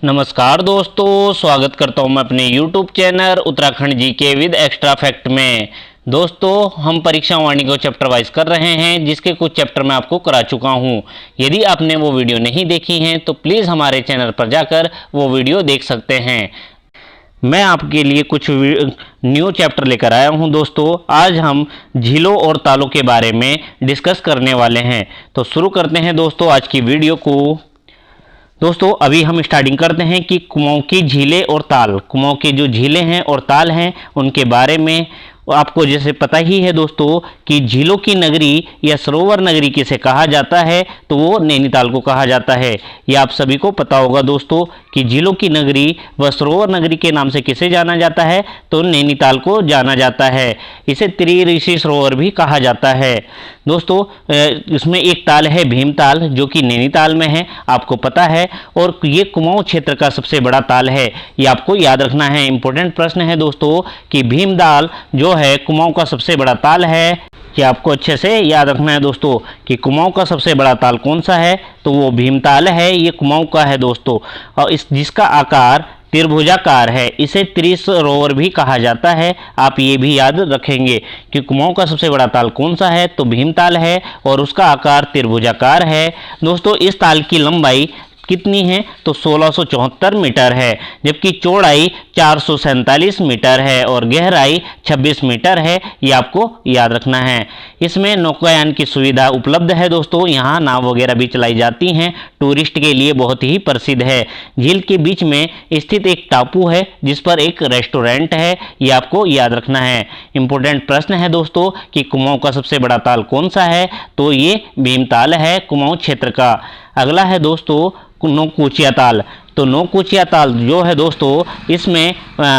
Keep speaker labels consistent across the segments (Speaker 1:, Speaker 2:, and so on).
Speaker 1: नमस्कार दोस्तों, स्वागत करता हूं मैं अपने YouTube channel Uttarakhand GK with extra fact में। दोस्तों, हम परीक्षा वाणी को चैप्टर वाइज कर रहे हैं, जिसके कुछ चैप्टर मैं आपको करा चुका हूं। यदि आपने वो वीडियो नहीं देखी हैं तो प्लीज़ हमारे चैनल पर जाकर वो वीडियो देख सकते हैं। मैं आपके लिए कुछ न्यू चैप्टर लेकर आया हूं। दोस्तों, आज हम झीलों और तालों के बारे में डिस्कस करने वाले हैं। तो शुरू करते हैं दोस्तों आज की वीडियो को। दोस्तों, अभी हम स्टार्टिंग करते हैं कि कुमाऊं की झीलें और ताल। कुमाऊं की जो झीलें हैं और ताल हैं उनके बारे में आपको जैसे पता ही है दोस्तों कि झीलों की नगरी या सरोवर नगरी किसे कहा जाता है, तो वो नैनीताल को कहा जाता है। ये आप सभी को पता होगा दोस्तों कि झीलों की नगरी व सरोवर नगरी के नाम से किसे जाना जाता है, तो नैनीताल को जाना जाता है। इसे त्रिऋषि सरोवर भी कहा जाता है। दोस्तों, इसमें एक ताल है भीमताल, जो कि नैनीताल में है, आपको पता है। और ये कुमाऊं क्षेत्र का सबसे बड़ा ताल है, ये आपको याद रखना है। इंपॉर्टेंट प्रश्न है दोस्तों कि भीमताल जो है कुमाऊं का सबसे बड़ा ताल है। कि आपको अच्छे से याद रखना है दोस्तों कि कुमाऊं का सबसे बड़ा ताल कौन सा है, तो वो भीमताल है। ये कुमाऊं का है दोस्तों, और जिसका आकार त्रिभुजाकार है। इसे त्रिसरोवर भी कहा जाता है। आप ये भी याद रखेंगे कि कुमाऊं का सबसे बड़ा ताल कौन सा है, तो भीमताल है और उसका आकार त्रिभुजाकार है। दोस्तों, इस ताल की लंबाई कितनी है, तो 1674 मीटर है, जबकि चौड़ाई 447 मीटर है और गहराई 26 मीटर है। ये आपको याद रखना है। इसमें नौकायान की सुविधा उपलब्ध है दोस्तों, यहाँ नाव वगैरह भी चलाई जाती हैं। टूरिस्ट के लिए बहुत ही प्रसिद्ध है। झील के बीच में स्थित एक टापू है जिस पर एक रेस्टोरेंट है, ये आपको याद रखना है। इंपॉर्टेंट प्रश्न है दोस्तों कि कुमाऊं का सबसे बड़ा ताल कौन सा है, तो ये भीमताल है कुमाऊं क्षेत्र का। अगला है दोस्तों नौकुचिया ताल। तो नौकुचिया ताल जो है दोस्तों, इसमें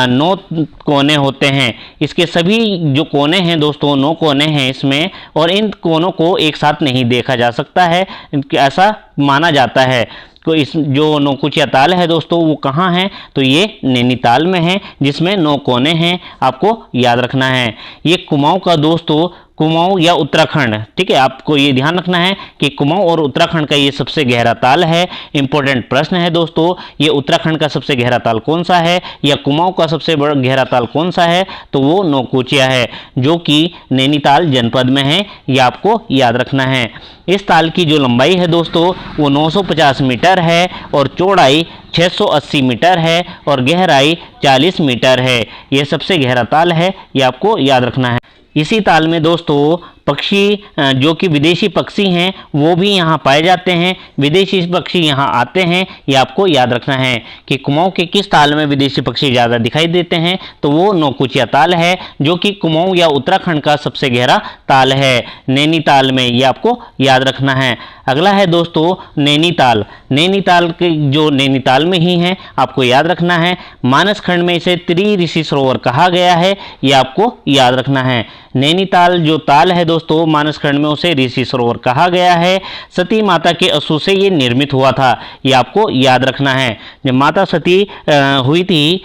Speaker 1: 9 कोने होते हैं। इसके सभी जो कोने हैं दोस्तों, 9 कोने हैं इसमें, और इन कोनों को एक साथ नहीं देखा जा सकता है, ऐसा माना जाता है। तो इस जो नौकुचिया ताल है दोस्तों, वो कहाँ है, तो ये नैनीताल में है, जिसमें 9 कोने हैं। आपको याद रखना है। ये कुमाऊं का दोस्तों, कुमाऊं या उत्तराखंड, ठीक है, आपको ये ध्यान रखना है कि कुमाऊं और उत्तराखंड का ये सबसे गहरा ताल है। इंपॉर्टेंट प्रश्न है दोस्तों, ये उत्तराखंड का सबसे गहरा ताल कौन सा है या कुमाऊं का सबसे बड़ा गहरा ताल कौन सा है, तो वो नौकुचिया है, जो कि नैनीताल जनपद में है। ये आपको याद रखना है। इस ताल की जो लंबाई है दोस्तों, वो 950 मीटर है और चौड़ाई 680 मीटर है और गहराई 40 मीटर है। ये सबसे गहरा ताल है, ये आपको याद रखना है। इसी ताल में दोस्तों पक्षी जो कि विदेशी पक्षी हैं वो भी यहाँ पाए जाते हैं। विदेशी पक्षी यहाँ आते हैं, ये आपको याद रखना है कि कुमाऊं के किस ताल में विदेशी पक्षी ज़्यादा दिखाई देते हैं, तो वो नौकुचिया ताल है, जो कि कुमाऊं या उत्तराखंड का सबसे गहरा ताल है नैनीताल में। ये आपको याद रखना है। अगला है दोस्तों नैनीताल। नैनीताल के जो नैनीताल में ही है, आपको याद रखना है। मानस खंड में इसे त्रिऋषि सरोवर कहा गया है, ये आपको याद रखना है। नैनीताल जो ताल है दोस्तों, मानस खंड में उसे ऋषि सरोवर कहा गया है। सती माता के अश्रु से ये निर्मित हुआ था, ये आपको याद रखना है। जब माता सती हुई थी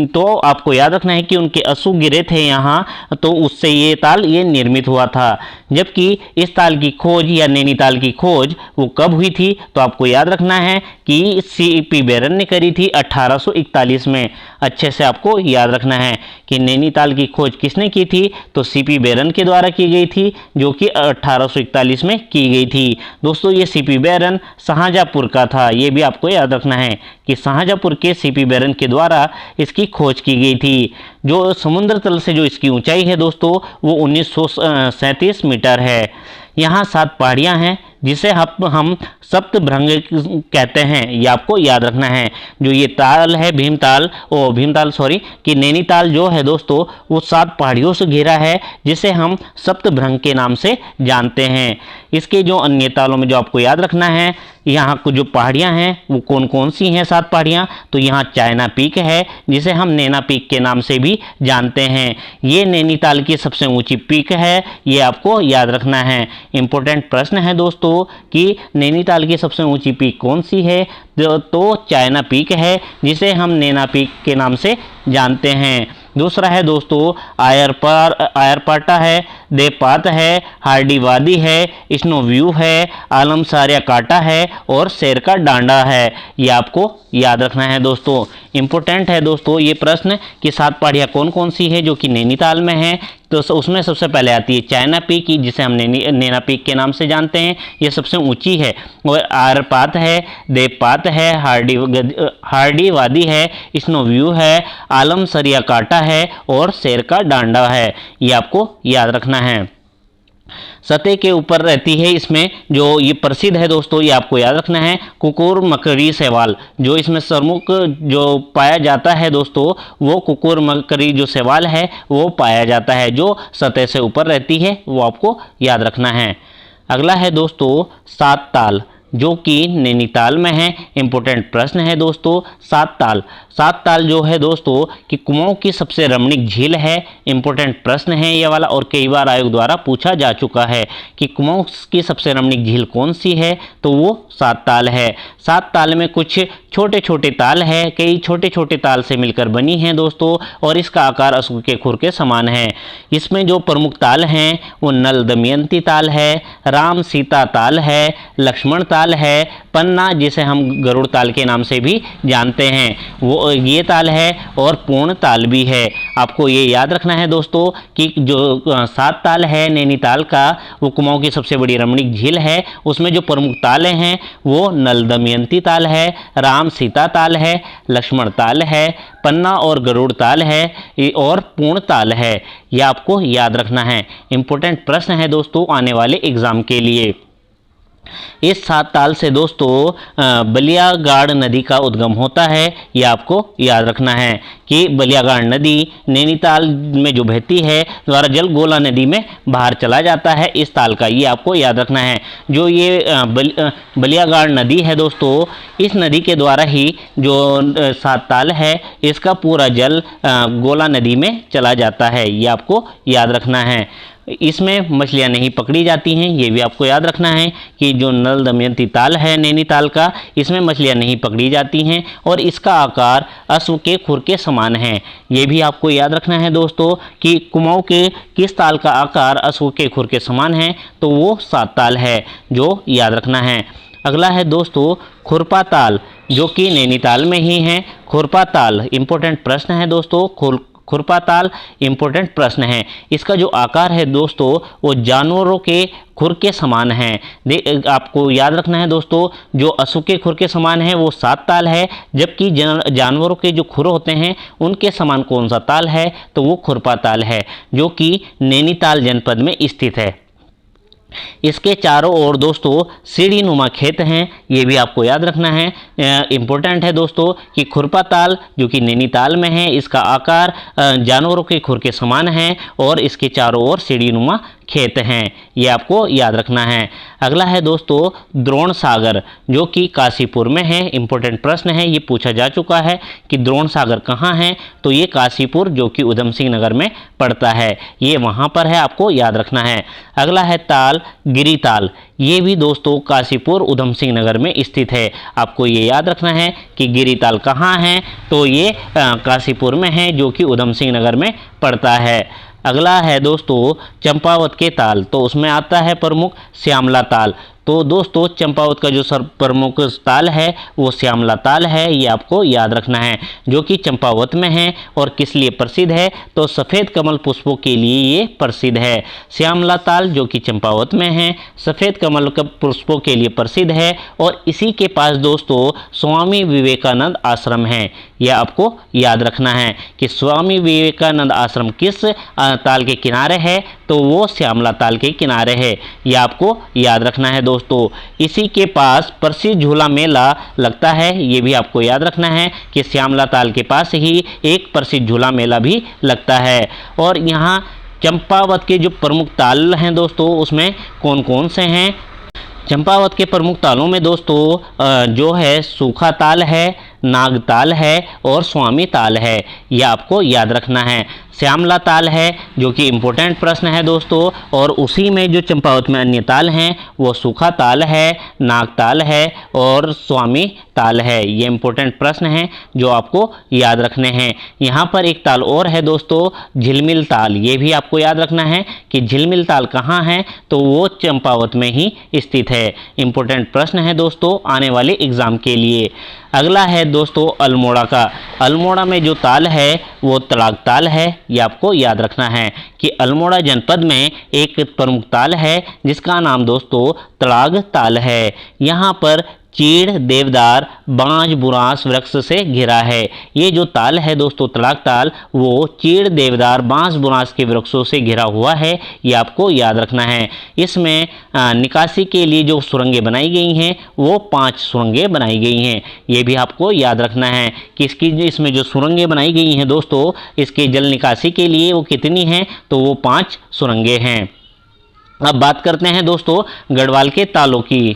Speaker 1: तो आपको याद रखना है कि उनके अश्रु गिरे थे यहाँ, तो उससे ये ताल ये निर्मित हुआ था। जबकि इस ताल की खोज या नैनीताल की खोज वो कब हुई थी, तो आपको याद रखना है कि सीपी बेरन ने करी थी 1841 में। अच्छे से आपको याद रखना है कि नैनीताल की खोज किसने की थी, तो सीपी बेरन के द्वारा की गई थी, जो कि 1841 में की गई थी। दोस्तों, ये सीपी बेरन शाहजहाँपुर का था, ये भी आपको याद रखना है कि शाहजहाँपुर के सीपी बेरन के द्वारा इसकी खोज की गई थी। जो समुद्र तल से जो इसकी ऊंचाई है दोस्तों, वो 1937 मीटर है। यहाँ 7 पहाड़ियाँ हैं, जिसे हम सप्तभृंग कहते हैं, ये आपको याद रखना है। जो ये ताल है कि नैनीताल जो है दोस्तों, वो 7 पहाड़ियों से घिरा है, जिसे हम सप्तभृंग के नाम से जानते हैं। इसके जो अन्य तालों में जो आपको याद रखना है, यहाँ को जो पहाड़ियाँ हैं वो कौन कौन सी हैं 7 पहाड़ियाँ, तो यहाँ चाइना पीक है, जिसे हम नैना पीक के नाम से भी जानते हैं। ये नैनीताल की सबसे ऊंची पीक है, ये आपको याद रखना है। इंपॉर्टेंट प्रश्न है दोस्तों कि नैनीताल की सबसे ऊंची पीक कौन सी है, तो चाइना पीक है, जिसे हम नैना पीक के नाम से जानते हैं। दूसरा है दोस्तों आयरपाटा है, देवपात है, हार्डी वादी है, स्नो व्यू है, आलम सारिया काटा है और शेर का डांडा है। ये आपको याद रखना है दोस्तों। इम्पोर्टेंट है दोस्तों ये प्रश्न कि 7 पहाड़ियाँ कौन कौन सी है जो कि नैनीताल में है। तो उसमें सबसे पहले आती है चाइना पीक, जिसे हम नैना पीक के नाम से जानते हैं, ये सबसे ऊंची है। और आयरपात है, देवपात है, हार्डी वादी है, स्नो व्यू है, आलम सरिया काटा है और शेर का डांडा है। ये आपको याद रखना है। सतह के ऊपर रहती है, इसमें जो ये प्रसिद्ध है दोस्तों, ये आपको याद रखना है, कुकुर मकरी शैवाल। जो इसमें सरमुख जो पाया जाता है दोस्तों, वो कुकुर मकरी जो शैवाल है वो पाया जाता है, जो सतह से ऊपर रहती है, वो आपको याद रखना है। अगला है दोस्तों 7 ताल, जो कि नैनीताल में है। इंपॉर्टेंट प्रश्न है दोस्तों। 7 ताल जो है दोस्तों कि कुमाऊं की सबसे रमणीक झील है। इंपॉर्टेंट प्रश्न है ये वाला, और कई बार आयोग द्वारा पूछा जा चुका है कि कुमाऊं की सबसे रमणीक झील कौन सी है, तो वो 7 ताल है। 7 ताल में कुछ छोटे छोटे ताल है, कई छोटे छोटे ताल से मिलकर बनी है दोस्तों, और इसका आकार अशोक के खुर के समान है। इसमें जो प्रमुख ताल हैं वो नल दमयंती ताल है, राम सीता ताल है, लक्ष्मण ताल है, पन्ना जिसे हम गरुड़ ताल के नाम से भी जानते हैं, वो ये ताल है, और पूर्ण ताल भी है। आपको ये याद रखना है दोस्तों कि जो 7 ताल है नैनीताल का, वो कुमाऊं की सबसे बड़ी रमणीक झील है। उसमें जो प्रमुख ताले हैं वो नल दमयंती ताल है, राम सीता ताल है, लक्ष्मण ताल है, पन्ना और गरुड़ ताल है, और पूर्ण ताल है। ये आपको याद रखना है। इंपॉर्टेंट प्रश्न है दोस्तों आने वाले एग्जाम के लिए। इस 7 ताल से दोस्तों बलियागाड़ नदी का उद्गम होता है। ये आपको याद रखना है कि बलियागाड़ नदी नैनीताल में जो बहती है द्वारा जल गोला नदी में बाहर चला जाता है इस ताल का। ये आपको याद रखना है। जो ये बलियागाड़ नदी है दोस्तों, इस नदी के द्वारा ही जो 7 ताल है इसका पूरा जल गोला नदी में चला जाता है। ये आपको याद रखना है। इसमें मछलियां नहीं पकड़ी जाती हैं, ये भी आपको याद रखना है कि जो नल दमयंती ताल है नैनीताल का, इसमें मछलियां नहीं पकड़ी जाती हैं, और इसका आकार अश्व के खुर के समान है। ये भी आपको याद रखना है दोस्तों कि कुमाऊं के किस ताल का आकार अश्व के खुर के समान है, तो वो 7 ताल है, जो याद रखना है। अगला है दोस्तों खुरपा ताल, जो कि नैनीताल में ही है। खुरपा ताल इंपॉर्टेंट प्रश्न है दोस्तों। खुरपा ताल इंपॉर्टेंट प्रश्न है। इसका जो आकार है दोस्तों वो जानवरों के खुर के समान है। आपको याद रखना है दोस्तों, जो अश्व के खुर के समान है वो 7 ताल है, जबकि जानवरों के जो खुर होते हैं उनके समान कौन सा ताल है, तो वो खुरपा ताल है, जो कि नैनीताल जनपद में स्थित है। इसके चारों ओर दोस्तों सीढ़ी नुमा खेत हैं, ये भी आपको याद रखना है। इम्पोर्टेंट है दोस्तों कि खुरपा ताल जो कि नैनीताल में है, इसका आकार जानवरों के खुर के समान है, और इसके चारों ओर सीढ़ी नुमा खेत हैं। ये आपको याद रखना है। अगला है दोस्तों द्रोण सागर, जो कि काशीपुर में है। इंपॉर्टेंट प्रश्न है, ये पूछा जा चुका है कि द्रोण सागर कहाँ है, तो ये काशीपुर जो कि उधम सिंह नगर में पड़ता है, ये वहाँ पर है, आपको याद रखना है। अगला है ताल गिरी ताल, ये भी दोस्तों काशीपुर उधम सिंह नगर में स्थित है। आपको ये याद रखना है कि गिरी ताल कहाँ है, तो ये काशीपुर में है, जो कि उधम सिंह नगर में पड़ता है। अगला है दोस्तों चंपावत के ताल, तो उसमें आता है प्रमुख श्यामला ताल। तो दोस्तों चंपावत का जो प्रमुख ताल है वो श्यामला ताल है, ये आपको याद रखना है, जो कि चंपावत में है। और किस लिए प्रसिद्ध है, तो सफ़ेद कमल पुष्पों के लिए ये प्रसिद्ध है। श्यामला ताल जो कि चंपावत में है, सफ़ेद कमल पुष्पों के लिए प्रसिद्ध है, और इसी के पास दोस्तों स्वामी विवेकानंद आश्रम है। यह आपको याद रखना है कि स्वामी विवेकानंद आश्रम किस ताल के किनारे है, तो वो श्यामला ताल के किनारे है। यह आपको याद रखना है दोस्तों। इसी के पास प्रसिद्ध झूला मेला लगता है, ये भी आपको याद रखना है कि श्यामला ताल के पास ही एक प्रसिद्ध झूला मेला भी लगता है। और यहाँ चंपावत के जो प्रमुख ताल हैं दोस्तों, उसमें कौन कौन से हैं। चंपावत के प्रमुख तालों में दोस्तों जो है सूखा ताल है, नाग ताल है, और स्वामी ताल है। यह आपको याद रखना है। श्यामला ताल है जो कि इम्पोर्टेंट प्रश्न है दोस्तों। और उसी में जो चंपावत में अन्य ताल हैं वो सूखा ताल है, नाग ताल है और स्वामी ताल है। ये इम्पोर्टेंट प्रश्न हैं जो आपको याद रखने हैं। यहाँ पर एक ताल और है दोस्तों, झिलमिल ताल। ये भी आपको याद रखना है कि झिलमिल ताल कहाँ है, तो वो चंपावत में ही स्थित है। इम्पोर्टेंट प्रश्न है दोस्तों आने वाले एग्जाम के लिए। अगला है दोस्तों अल्मोड़ा का। अल्मोड़ा में जो ताल है वो तड़ाग ताल है। ये आपको याद रखना है कि अल्मोड़ा जनपद में एक प्रमुख ताल है जिसका नाम दोस्तों तड़ाग ताल है। यहाँ पर चीड़, देवदार, बांज, बुरांस वृक्ष से घिरा है। ये जो ताल है दोस्तों तड़ाग ताल, वो चीड़, देवदार, बांस, बुरांस के वृक्षों से घिरा हुआ है। ये आपको याद रखना है। इसमें निकासी के लिए जो सुरंगें बनाई गई हैं वो 5 सुरंगें बनाई गई हैं। ये भी आपको याद रखना है कि इसमें जो सुरंगें बनाई गई हैं दोस्तों, इसके जल निकासी के लिए वो कितनी हैं, तो वो 5 सुरंगें हैं। अब बात करते हैं दोस्तों गढ़वाल के तालों की।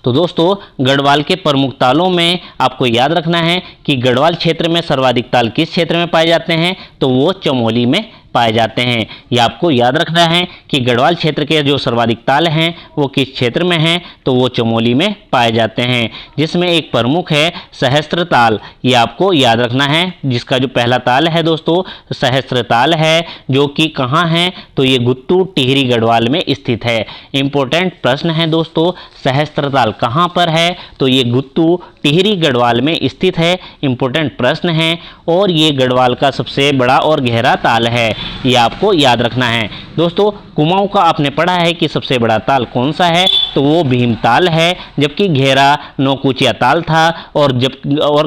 Speaker 1: तो दोस्तों गढ़वाल के प्रमुख तालों में आपको याद रखना है कि गढ़वाल क्षेत्र में सर्वाधिक ताल किस क्षेत्र में पाए जाते हैं, तो वो चमोली में पाए जाते हैं। यह आपको याद रखना है कि गढ़वाल क्षेत्र के जो सर्वाधिक ताल हैं वो किस क्षेत्र में हैं, तो वो चमोली में पाए जाते हैं। जिसमें एक प्रमुख है सहस्त्र ताल। ये आपको याद रखना है, जिसका जो पहला ताल है दोस्तों सहस्त्र ताल है, जो कि कहाँ है, तो ये गुत्तू टिहरी गढ़वाल में स्थित है। इम्पोर्टेंट प्रश्न है दोस्तों, सहस्त्र ताल कहाँ पर है, तो ये गुत्तू टिहरी गढ़वाल में स्थित है। इम्पोर्टेंट प्रश्न है और ये गढ़वाल का सबसे बड़ा और गहरा ताल है। ये आपको याद रखना है दोस्तों। कुमाऊं का आपने पढ़ा है कि सबसे बड़ा ताल कौन सा है, तो वो भीम ताल है, जबकि घेरा नौकुचिया ताल था। और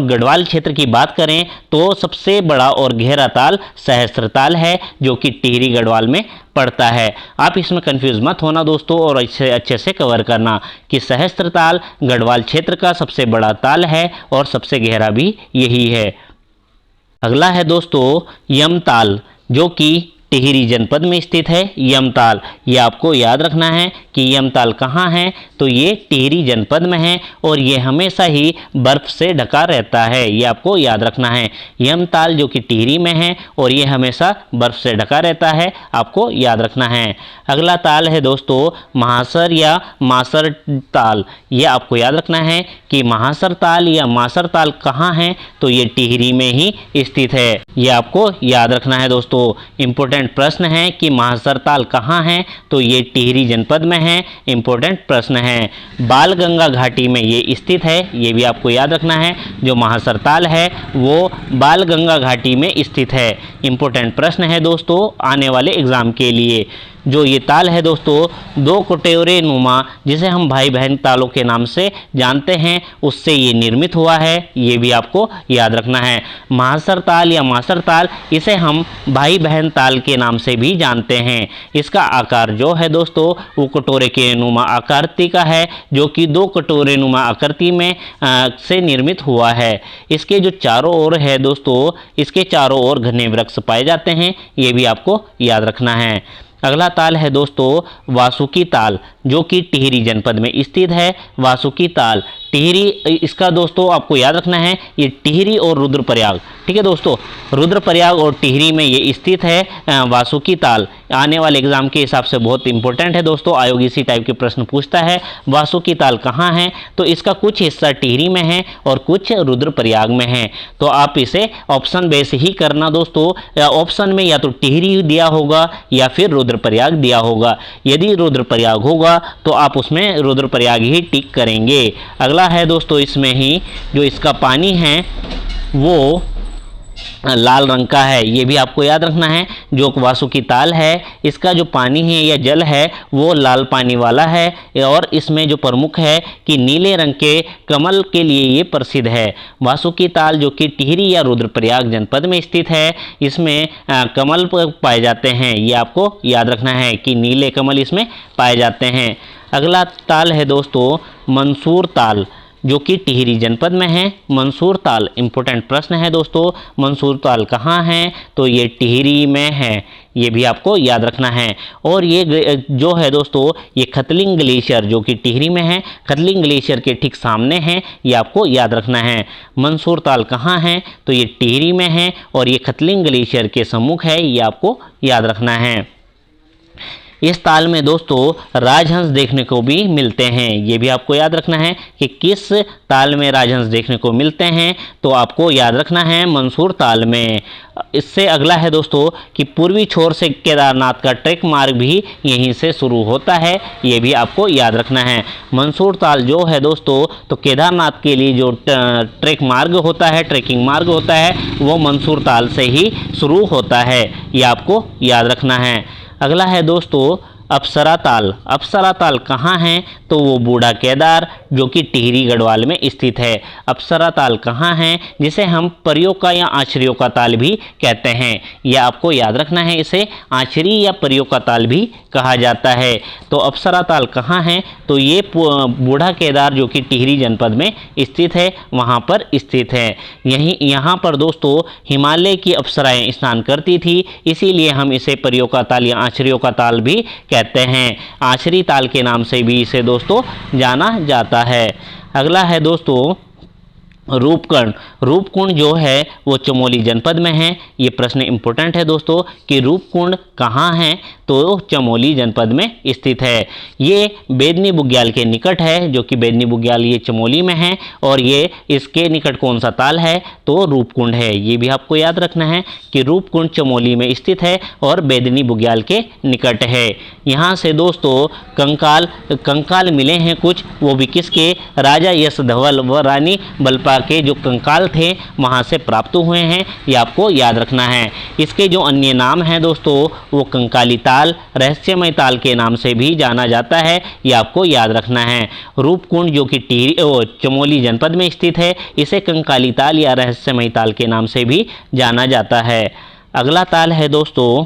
Speaker 1: गढ़वाल क्षेत्र की बात करें तो सबसे बड़ा और गहरा ताल सहस्त्र ताल है, जो कि टिहरी गढ़वाल में पड़ता है। आप इसमें कंफ्यूज मत होना दोस्तों और इसे अच्छे से कवर करना कि सहस्त्र ताल गढ़वाल क्षेत्र का सबसे बड़ा ताल है और सबसे गहरा भी यही है। अगला है दोस्तों यमताल, जो कि टिहरी जनपद में स्थित है। यमताल, ये आपको याद रखना है कि यमताल कहाँ है, तो ये टिहरी जनपद में है और ये हमेशा ही बर्फ से ढका रहता है। ये आपको याद रखना है। यमताल जो कि टिहरी में है और ये हमेशा बर्फ से ढका रहता है, आपको याद रखना है। अगला ताल है दोस्तों महासर या मासर ताल। ये आपको याद रखना है कि महासर ताल या मासर ताल कहाँ है, तो ये टिहरी में ही स्थित है। ये आपको याद रखना है दोस्तों। इम्पोर्टेंट प्रश्न है कि महासर ताल कहाँ है, तो ये टिहरी जनपद में है। इम्पोर्टेंट प्रश्न है। बाल गंगा घाटी में ये स्थित है। ये भी आपको याद रखना है। जो महासर ताल है वो बाल गंगा घाटी में स्थित है। इम्पोर्टेंट प्रश्न है दोस्तों आने वाले एग्जाम के लिए। जो ये ताल है दोस्तों 2 कटोरे नुमा, जिसे हम भाई बहन तालों के नाम से जानते हैं, उससे ये निर्मित हुआ है। ये भी आपको याद रखना है। महासर ताल या मासर ताल, इसे हम भाई बहन ताल के नाम से भी जानते हैं। इसका आकार जो है दोस्तों वो कटोरे के नुमा आकृति का है, जो कि 2 कटोरे नुमा आकृति में से निर्मित हुआ है। इसके जो चारों ओर है दोस्तों, इसके चारों ओर घने वृक्ष पाए जाते हैं। ये भी आपको याद रखना है। अगला ताल है दोस्तों वासुकी ताल, जो कि टिहरी जनपद में स्थित है। वासुकी ताल टिहरी, इसका दोस्तों आपको याद रखना है ये टिहरी और रुद्रप्रयाग, ठीक है दोस्तों, रुद्रप्रयाग और टिहरी में ये स्थित है वासुकी ताल। आने वाले एग्जाम के हिसाब से बहुत इंपॉर्टेंट है दोस्तों। आयोग इसी टाइप के प्रश्न पूछता है वासुकी ताल कहाँ है, तो इसका कुछ हिस्सा टिहरी में है और कुछ रुद्रप्रयाग में है। तो आप इसे ऑप्शन बेस ही करना दोस्तों। ऑप्शन में या तो टिहरी दिया होगा या फिर रुद्रप्रयाग दिया होगा। यदि रुद्रप्रयाग होगा तो आप उसमें रुद्रप्रयाग ही टिक करेंगे। अगला है दोस्तों इसमें ही जो इसका पानी है वो लाल रंग का है। ये भी आपको याद रखना है। जो वासुकी ताल है इसका जो पानी है या जल है वो लाल पानी वाला है और इसमें जो प्रमुख है कि नीले रंग के कमल के लिए ये प्रसिद्ध है। वासुकी ताल जो कि टिहरी या रुद्रप्रयाग जनपद में स्थित है, इसमें कमल पाए जाते हैं। ये आपको याद रखना है कि नीले कमल इसमें पाए जाते हैं। अगला ताल है दोस्तों मंसूर ताल। जो कि टिहरी जनपद में है। मंसूर ताल, इंपॉर्टेंट प्रश्न है दोस्तों, मंसूर ताल कहाँ है? तो ये टिहरी में है, ये भी आपको याद रखना है। और ये जो है दोस्तों, ये खतलिंग ग्लेशियर जो कि टिहरी में है, खतलिंग ग्लेशियर के ठीक सामने है, ये आपको याद रखना है। मंसूर ताल कहाँ है? तो ये टिहरी में है और ये खतलिंग ग्लेशियर के सम्मुख है, ये आपको याद रखना है। इस ताल में दोस्तों राजहंस देखने को भी मिलते हैं, ये भी आपको याद रखना है कि किस ताल में राजहंस देखने को मिलते हैं। तो आपको याद रखना है मंसूर ताल में। इससे अगला है दोस्तों कि पूर्वी छोर से केदारनाथ का ट्रैक मार्ग भी यहीं से शुरू होता है, ये भी आपको याद रखना है। मंसूर ताल जो है दोस्तों, तो केदारनाथ के लिए जो ट्रैक मार्ग होता है, ट्रैकिंग मार्ग होता है, वो मंसूर ताल से ही शुरू होता है, ये आपको याद रखना है। अगला है दोस्तों अप्सरा ताल। अप्सरा ताल कहाँ है? तो वो बूढ़ा केदार जो कि टिहरी गढ़वाल में स्थित है। अप्सरा ताल कहाँ है? जिसे हम परियों का या आचरियों का ताल भी कहते हैं, यह आपको याद रखना है। इसे आचरी या परियों का ताल भी कहा जाता है। तो अप्सरा ताल कहाँ है? तो ये बूढ़ा केदार जो कि टिहरी जनपद में स्थित है, वहाँ पर स्थित है। यहाँ पर दोस्तों हिमालय की अप्सराएं स्नान करती थी, इसीलिए हम इसे परियों का ताल या आचरियों का ताल भी कहते हैं। आचरी ताल के नाम से भी इसे दोस्तों जाना जाता है। अगला है दोस्तों रूपकुंड। रूपकुंड जो है वो चमोली जनपद में है। ये प्रश्न इंपॉर्टेंट है दोस्तों कि रूपकुंड कहाँ है? तो चमोली जनपद में स्थित है। ये बेदनी बुग्याल के निकट है, जो कि बेदनी बुग्याल ये चमोली में है। और ये इसके निकट कौन सा ताल है? तो रूपकुंड है। ये भी आपको याद रखना है कि रूपकुंड चमोली में स्थित है और बेदनी बुग्याल के निकट है। यहाँ से दोस्तों कंकाल मिले हैं कुछ, वो भी किसके? राजा यश धवल व रानी बलपा के जो कंकाल थे वहाँ से प्राप्त हुए हैं, ये आपको याद रखना है। इसके जो अन्य नाम हैं दोस्तों, वो कंकाली ताल, रहस्यमय ताल के नाम से भी जाना जाता है, ये आपको याद रखना है। रूपकुंड जो कि चमोली जनपद में स्थित है, इसे कंकाली ताल या रहस्यमय ताल के नाम से भी जाना जाता है। अगला ताल है दोस्तों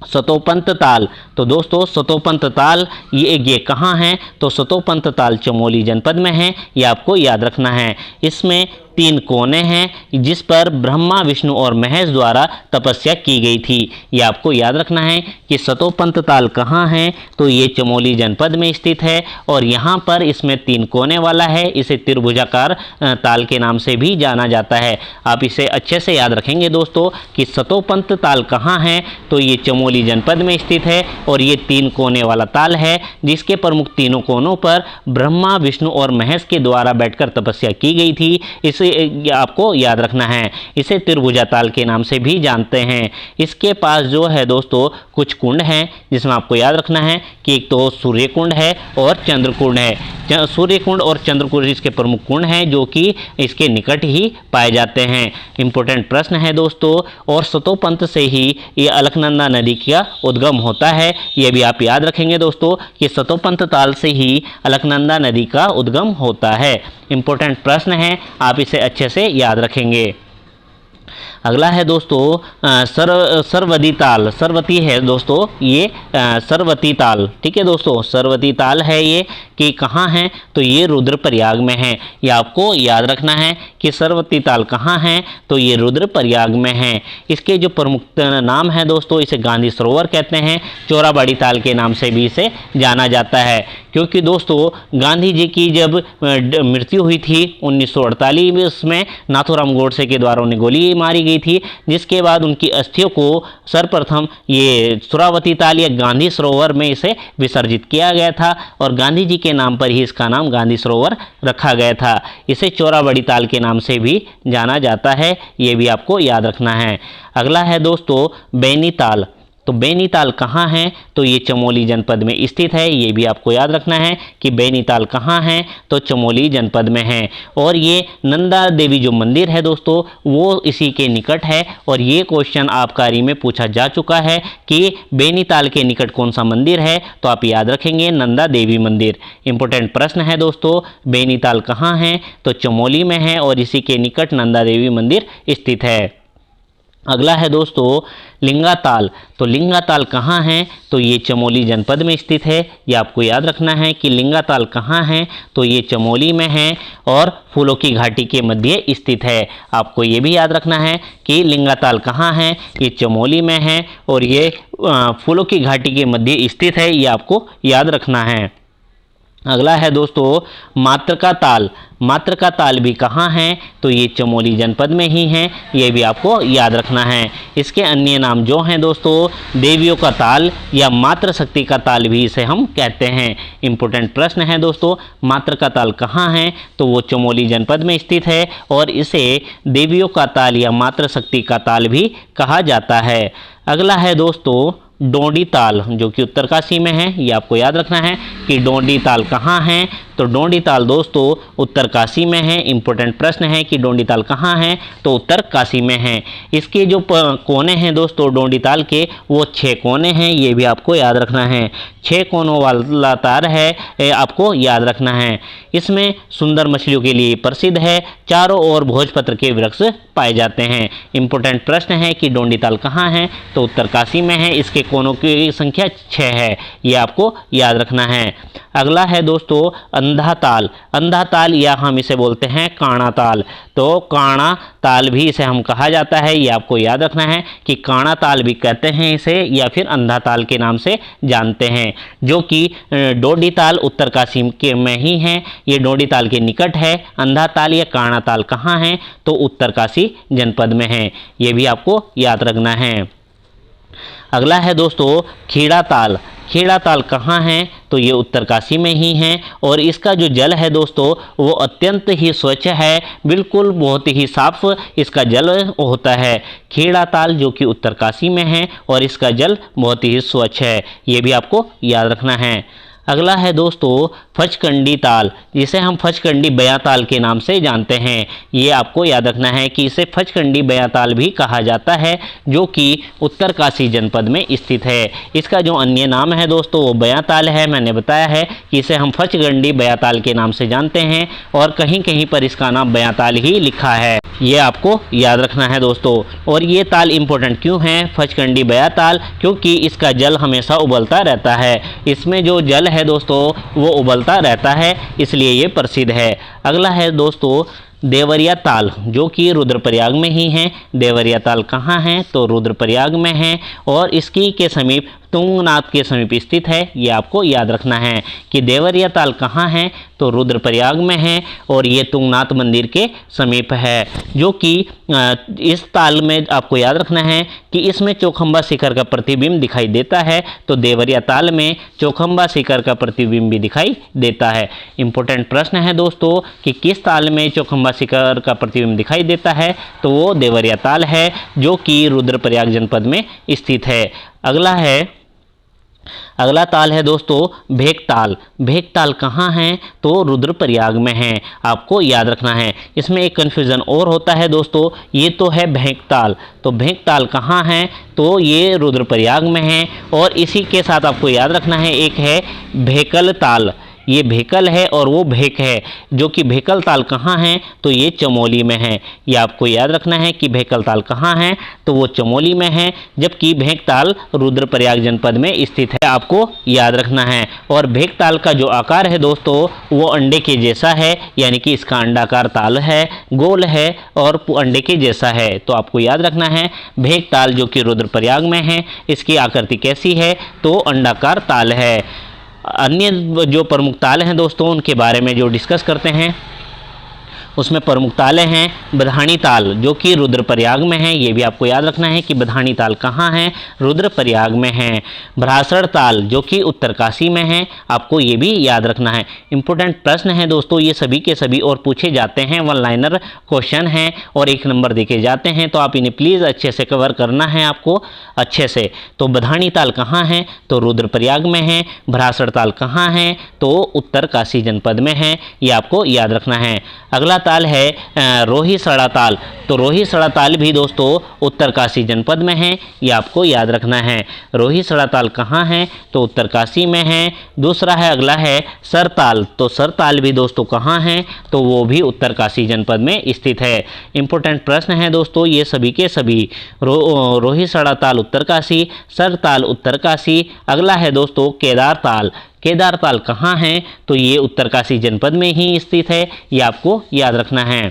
Speaker 1: सतोपंत ताल। तो दोस्तों सतोपंत ताल ये कहाँ है? तो सतोपंत ताल चमोली जनपद में है, ये आपको याद रखना है। इसमें 3 कोने हैं जिस पर ब्रह्मा विष्णु और महेश द्वारा तपस्या की गई थी, ये आपको याद रखना है कि सतोपंत ताल कहाँ है? तो ये चमोली जनपद में स्थित है और यहाँ पर इसमें 3 कोने वाला है, इसे त्रिभुजाकार ताल के नाम से भी जाना जाता है। आप इसे अच्छे से याद रखेंगे दोस्तों कि सतोपंत ताल कहाँ है? तो ये चमोली जनपद में स्थित है और ये 3 कोने वाला ताल है, जिसके प्रमुख तीनों कोनों पर ब्रह्मा विष्णु और महेश के द्वारा बैठकर तपस्या की गई थी, इसे आपको याद रखना है। इसे त्रिभुजा ताल के नाम से भी जानते हैं। इसके पास जो है दोस्तों कुछ कुंड हैं, जिसमें आपको याद रखना है कि एक तो सूर्य कुंड है और चंद्र कुंड है। सूर्य कुंड और चंद्र कुंड इसके प्रमुख कुंड हैं जो कि इसके निकट ही पाए जाते हैं। इंपॉर्टेंट प्रश्न है दोस्तों। और सतोपंत से ही ये अलकनंदा नदी का उद्गम होता है, ये भी आप याद रखेंगे दोस्तों कि सतोपंत ताल से ही अलकनंदा नदी का उद्गम होता है। इंपॉर्टेंट प्रश्न है, आप इसे अच्छे से याद रखेंगे। अगला है दोस्तों सरवती ताल। सरवती है दोस्तों ये सरवती ताल, ठीक है दोस्तों, सरवती ताल है ये कि कहाँ है? तो ये रुद्रप्रयाग में है। ये आपको याद रखना है कि सरवती ताल कहाँ है? तो ये रुद्रप्रयाग में है। इसके जो प्रमुख नाम है दोस्तों, इसे गांधी सरोवर कहते हैं, चोराबाड़ी ताल के नाम से भी इसे जाना जाता है, क्योंकि दोस्तों गांधी जी की जब मृत्यु हुई थी 1948 में नाथूराम गोडसे के द्वारा उन्हें गोली मारी गई थी, जिसके बाद उनकी अस्थियों को सर्वप्रथम ये सुरावती ताल या गांधी सरोवर में इसे विसर्जित किया गया था और गांधी जी के नाम पर ही इसका नाम गांधी सरोवर रखा गया था। इसे चोराबाड़ी ताल के नाम से भी जाना जाता है, ये भी आपको याद रखना है। अगला है दोस्तों बेनीताल। तो बेनीताल कहाँ है? तो ये चमोली जनपद में स्थित है, ये भी आपको याद रखना है कि बेनीताल कहाँ है? तो चमोली जनपद में है। और ये नंदा देवी जो मंदिर है दोस्तों, वो इसी के निकट है और ये क्वेश्चन आपकारी में पूछा जा चुका है कि बेनीताल के निकट कौन सा मंदिर है? तो आप याद रखेंगे नंदा देवी मंदिर। इंपॉर्टेंट प्रश्न है दोस्तों, बेनीताल कहाँ है? तो चमोली में है और इसी के निकट नंदा देवी मंदिर स्थित है। अगला है दोस्तों लिंगा ताल। तो लिंगा ताल कहाँ है? तो ये चमोली जनपद में स्थित है। ये आपको याद रखना है कि लिंगा ताल कहाँ है, तो ये चमोली में है और फूलों की घाटी के मध्य स्थित है। आपको ये भी याद रखना है कि लिंगा ताल कहाँ है, ये चमोली में है और ये फूलों की घाटी के मध्य स्थित है, ये आपको याद रखना है। अगला है दोस्तों मातृका ताल। मातृका ताल भी कहाँ है? तो ये चमोली जनपद में ही है, ये भी आपको याद रखना है। इसके अन्य नाम जो हैं दोस्तों देवियों का ताल या मातृशक्ति का ताल भी इसे हम कहते हैं। इम्पोर्टेंट प्रश्न है दोस्तों, मातृका ताल कहाँ है? तो वो चमोली जनपद में स्थित है और इसे देवियों का ताल या मातृशक्ति का ताल भी कहा जाता है। अगला है दोस्तों डोंडी ताल, जो कि उत्तरकाशी में है। ये आपको याद रखना है कि डोंडी ताल कहाँ है? तो डोंडी ताल दोस्तों उत्तरकाशी में है। इंपॉर्टेंट प्रश्न है कि डोंडी ताल कहाँ है? तो उत्तरकाशी में है। इसके जो कोने हैं दोस्तों डोंडी ताल के, वो 6 कोने हैं, ये भी आपको याद रखना है। 6 कोनों वाला ताल है, आपको याद रखना है। इसमें सुंदर मछलियों के लिए प्रसिद्ध है। चारों ओर भोजपत्र के वृक्ष पाए जाते हैं। इंपॉर्टेंट प्रश्न है कि डोंडी ताल कहाँ है? तो उत्तरकाशी में है। इसके कोनों की संख्या 6 है, ये आपको याद रखना है। अगला है दोस्तों अंधा ताल। अंधा ताल या हम इसे बोलते हैं काणा ताल। तो काणा ताल भी इसे हम कहा जाता है, ये आपको याद रखना है कि काणा ताल भी कहते हैं इसे, या फिर अंधा ताल के नाम से जानते हैं, जो कि डोंडी ताल उत्तरकाशी के में ही है। ये डोंडी ताल के निकट है। अंधा ताल या काणा ताल कहाँ है? तो उत्तरकाशी जनपद में है, ये भी आपको याद रखना है। अगला है दोस्तों खेड़ा ताल। खेड़ा ताल कहाँ है? तो ये उत्तरकाशी में ही है और इसका जो जल है दोस्तों वो अत्यंत ही स्वच्छ है, बिल्कुल बहुत ही साफ इसका जल होता है। खेड़ा ताल जो कि उत्तरकाशी में है और इसका जल बहुत ही स्वच्छ है, ये भी आपको याद रखना है। अगला है दोस्तों फचकंडी ताल, जिसे हम फचकंडी बया ताल के नाम से जानते हैं। ये आपको याद रखना है कि इसे फचकंडी बया ताल भी कहा जाता है, जो कि उत्तरकाशी जनपद में स्थित है। इसका जो अन्य नाम है दोस्तों वो बया ताल है। मैंने बताया है कि इसे हम फचकंडी बया ताल के नाम से जानते हैं और कहीं कहीं पर इसका नाम बया ताल ही लिखा है, ये आपको याद रखना है दोस्तों। और ये ताल इम्पोर्टेंट क्यों है फचकंडी बया ताल? क्योंकि इसका जल हमेशा उबलता रहता है। इसमें जो जल है दोस्तों वो उबलता रहता है, इसलिए ये प्रसिद्ध है। अगला है दोस्तों देवरिया ताल, जो कि रुद्रप्रयाग में ही है। देवरिया ताल कहाँ है? तो रुद्रप्रयाग में है और इसकी के समीप तुंगनाथ के समीप स्थित है। ये आपको याद रखना है कि देवरिया ताल कहाँ है? तो रुद्रप्रयाग में है और ये तुंगनाथ मंदिर के समीप है, जो कि इस ताल में आपको याद रखना है कि इसमें चौखंबा शिखर का प्रतिबिंब दिखाई देता है। तो देवरिया ताल में चौखंबा शिखर का प्रतिबिंब भी दिखाई देता है। इंपॉर्टेंट प्रश्न है दोस्तों कि किस ताल में चौखंबा शिखर का प्रतिबिंब दिखाई देता है? तो वो देवरिया ताल है, जो कि रुद्रप्रयाग जनपद में स्थित है। अगला ताल है दोस्तों भेक ताल। भेक ताल कहाँ है? तो रुद्रप्रयाग में है, आपको याद रखना है। इसमें एक कन्फ्यूज़न और होता है दोस्तों, ये तो है भेक ताल, तो भेक ताल कहाँ है? तो ये रुद्रप्रयाग में है और इसी के साथ आपको याद रखना है एक है भेकल ताल। ये भेकल है और वो भेक है, जो कि भेकल ताल कहाँ है? तो ये चमोली में है। ये आपको याद रखना है कि भेकल ताल कहाँ है? तो वो चमोली में है, जबकि भेक ताल रुद्रप्रयाग जनपद में स्थित है, आपको याद रखना है। और भेक ताल का जो आकार है दोस्तों वो अंडे के जैसा है, यानी कि इसका अंडाकार ताल है, गोल है और अंडे के जैसा है। तो आपको याद रखना है भेक ताल जो कि रुद्रप्रयाग में है, इसकी आकृति कैसी है? तो अंडाकार ताल है। अन्य जो प्रमुख ताल हैं दोस्तों उनके बारे में जो डिस्कस करते हैं, उसमें प्रमुख तालें हैं बधानी ताल, जो कि रुद्रप्रयाग में है। ये भी आपको याद रखना है कि बधानी ताल कहाँ है? रुद्रप्रयाग में है। भ्रासड़ ताल जो कि उत्तरकाशी में है, आपको ये भी याद रखना है। इंपॉर्टेंट प्रश्न है दोस्तों ये सभी के सभी और पूछे जाते हैं, वन लाइनर क्वेश्चन हैं और 1 नंबर देके जाते हैं, तो आप इन्हें प्लीज़ अच्छे से कवर करना है आपको अच्छे से। तो बधानी ताल कहाँ है? तो रुद्रप्रयाग में है। भ्रासड़ ताल कहाँ है? तो उत्तरकाशी जनपद में है, ये आपको याद रखना है। अगला ताल है रोहिसड़ा ताल। तो रोहिसड़ा ताल भी दोस्तों उत्तरकाशी जनपद में है, ये आपको याद रखना है। रोहिसड़ा ताल कहाँ है? तो उत्तरकाशी में है। दूसरा है, अगला है सरताल। तो सरताल भी दोस्तों कहाँ है? तो वो भी उत्तरकाशी जनपद में स्थित है। इंपॉर्टेंट प्रश्न है दोस्तों ये सभी के सभी। रोहिसड़ा ताल उत्तरकाशी, सरताल उत्तरकाशी। अगला है दोस्तों केदार ताल। केदार ताल कहाँ है? तो ये उत्तरकाशी जनपद में ही स्थित है, ये आपको याद रखना है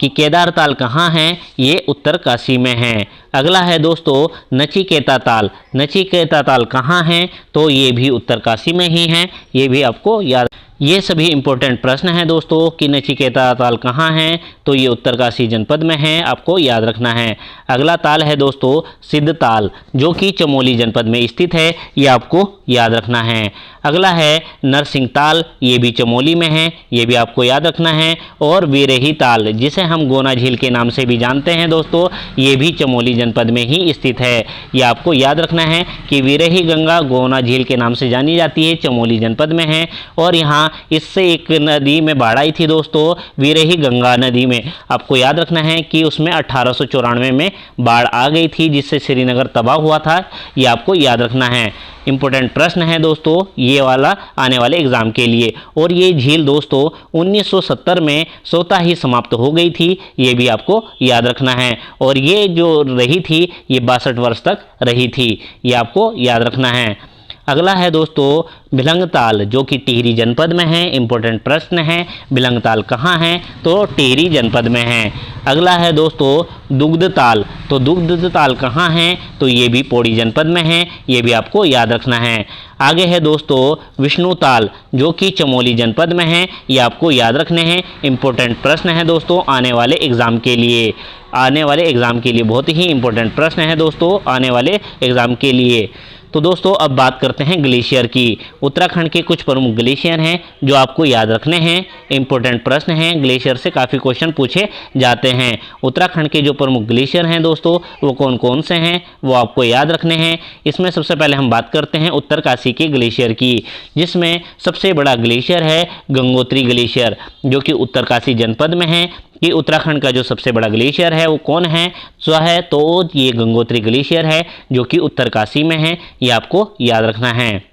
Speaker 1: कि केदार ताल कहाँ है, ये उत्तरकाशी में है। अगला है दोस्तों नचिकेता ताल। नचिकेता ताल कहाँ है? तो ये भी उत्तरकाशी में ही है, ये भी आपको याद। ये सभी इंपॉर्टेंट प्रश्न हैं दोस्तों कि नचिकेता ताल कहाँ है? तो ये उत्तरकाशी जनपद में है, आपको याद रखना है। अगला ताल है दोस्तों सिद्ध ताल, जो कि चमोली जनपद में स्थित है, ये आपको याद रखना है। अगला है नरसिंह ताल, ये भी चमोली में है, ये भी आपको याद रखना है। और वीरही ताल, जिसे हम गोना झील के नाम से भी जानते हैं दोस्तों, ये भी चमोली जनपद में ही स्थित है, ये आपको याद रखना है कि वीरही गंगा गोना झील के नाम से जानी जाती है, चमोली जनपद में है। और यहाँ इससे एक नदी में बाढ़ आई थी दोस्तों, वीरही गंगा नदी में। आपको याद रखना है कि उसमें 1894 में बाढ़ आ गई थी, जिससे श्रीनगर तबाह हुआ था, ये आपको याद रखना है। इंपॉर्टेंट प्रश्न है दोस्तों ये वाला आने वाले एग्जाम के लिए। और ये झील दोस्तों 1970 में स्वतः ही समाप्त हो गई थी, ये भी आपको याद रखना है। और ये जो रही थी ये 62 वर्ष तक रही थी, ये आपको याद रखना है। अगला है दोस्तों भिलंग ताल, जो कि टिहरी जनपद में है। इंपॉर्टेंट प्रश्न है, भिलंग ताल कहाँ है? तो टिहरी जनपद में है। अगला है दोस्तों दुग्ध ताल। तो दुग्ध ताल कहाँ है? तो ये भी पौड़ी जनपद में है, ये भी आपको याद रखना है। आगे है दोस्तों विष्णु ताल, जो कि चमोली जनपद में है, ये आपको याद रखने हैं। इंपॉर्टेंट प्रश्न है दोस्तों आने वाले एग्जाम के लिए, आने वाले एग्जाम के लिए बहुत ही इंपॉर्टेंट प्रश्न है दोस्तों आने वाले एग्जाम के लिए। तो दोस्तों अब बात करते हैं ग्लेशियर की। उत्तराखंड के कुछ प्रमुख ग्लेशियर हैं जो आपको याद रखने हैं। इंपॉर्टेंट प्रश्न हैं, ग्लेशियर से काफ़ी क्वेश्चन पूछे जाते हैं। उत्तराखंड के जो प्रमुख ग्लेशियर हैं दोस्तों वो कौन कौन से हैं वो आपको याद रखने हैं। इसमें सबसे पहले हम बात करते हैं उत्तरकाशी के ग्लेशियर की, जिसमें सबसे बड़ा ग्लेशियर है गंगोत्री ग्लेशियर, जो कि उत्तरकाशी जनपद में है। कि उत्तराखंड का जो सबसे बड़ा ग्लेशियर है वो कौन है? जो है तो ये गंगोत्री ग्लेशियर है, जो कि उत्तरकाशी में है, ये आपको याद रखना है।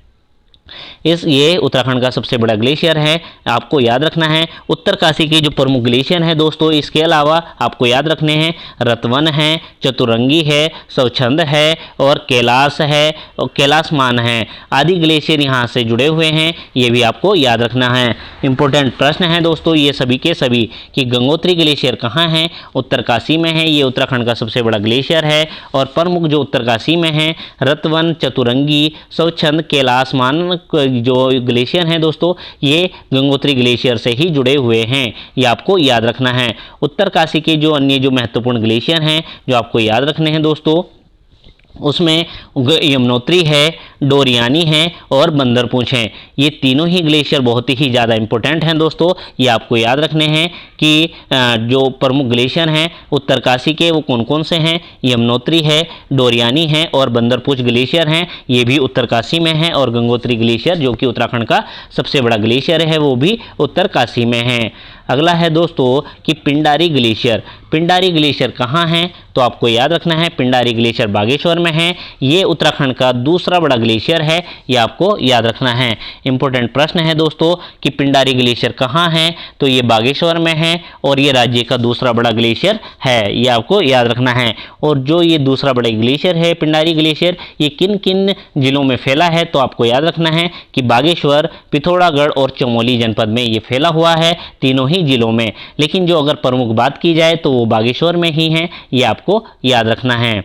Speaker 1: ये उत्तराखंड का सबसे बड़ा ग्लेशियर है, आपको याद रखना है। उत्तरकाशी के जो प्रमुख ग्लेशियर हैं दोस्तों, इसके अलावा आपको याद रखने हैं रतवन है, चतुरंगी है, स्वच्छंद है और कैलाश है और कैलाशमान है, आदि ग्लेशियर यहाँ से जुड़े हुए हैं, ये भी आपको याद रखना है। इंपॉर्टेंट प्रश्न है दोस्तों ये सभी के सभी कि गंगोत्री ग्लेशियर कहाँ है? उत्तरकाशी में है, ये उत्तराखंड का सबसे बड़ा ग्लेशियर है। और प्रमुख जो उत्तरकाशी में है रतवन, चतुरंगी, स्वच्छंद, कैलाशमान जो ग्लेशियर हैं दोस्तों ये गंगोत्री ग्लेशियर से ही जुड़े हुए हैं, ये आपको याद रखना है। उत्तरकाशी के जो अन्य जो महत्वपूर्ण ग्लेशियर हैं जो आपको याद रखने हैं दोस्तों, उसमें यमुनोत्री है, डोरियानी है और बंदरपूंछ हैं। ये तीनों ही ग्लेशियर बहुत ही ज़्यादा इंपॉर्टेंट हैं दोस्तों, ये आपको याद रखने हैं कि जो प्रमुख ग्लेशियर हैं उत्तरकाशी के वो कौन कौन से हैं। यमुनोत्री है, डोरियानी है और बंदरपूंछ ग्लेशियर हैं, ये भी उत्तरकाशी में है। और गंगोत्री ग्लेशियर जो कि उत्तराखंड का सबसे बड़ा ग्लेशियर है वो भी उत्तरकाशी में है। अगला है दोस्तों कि पिंडारी ग्लेशियर। पिंडारी ग्लेशियर कहाँ है? तो आपको याद रखना है पिंडारी ग्लेशियर बागेश्वर में है, ये उत्तराखंड का दूसरा बड़ा ग्लेशियर है, ये आपको याद रखना है। इंपॉर्टेंट प्रश्न है दोस्तों कि पिंडारी ग्लेशियर कहाँ है? तो ये बागेश्वर में है और ये राज्य का दूसरा बड़ा ग्लेशियर है, ये आपको याद रखना है। और जो ये दूसरा बड़ा ग्लेशियर है पिंडारी ग्लेशियर, ये किन किन जिलों में फैला है? तो आपको याद रखना है कि बागेश्वर, पिथौरागढ़ और चमोली जनपद में ये फैला हुआ है, तीनों ही जिलों में। लेकिन जो अगर प्रमुख बात की जाए तो वो बागेश्वर में ही है, ये आपको याद रखना है।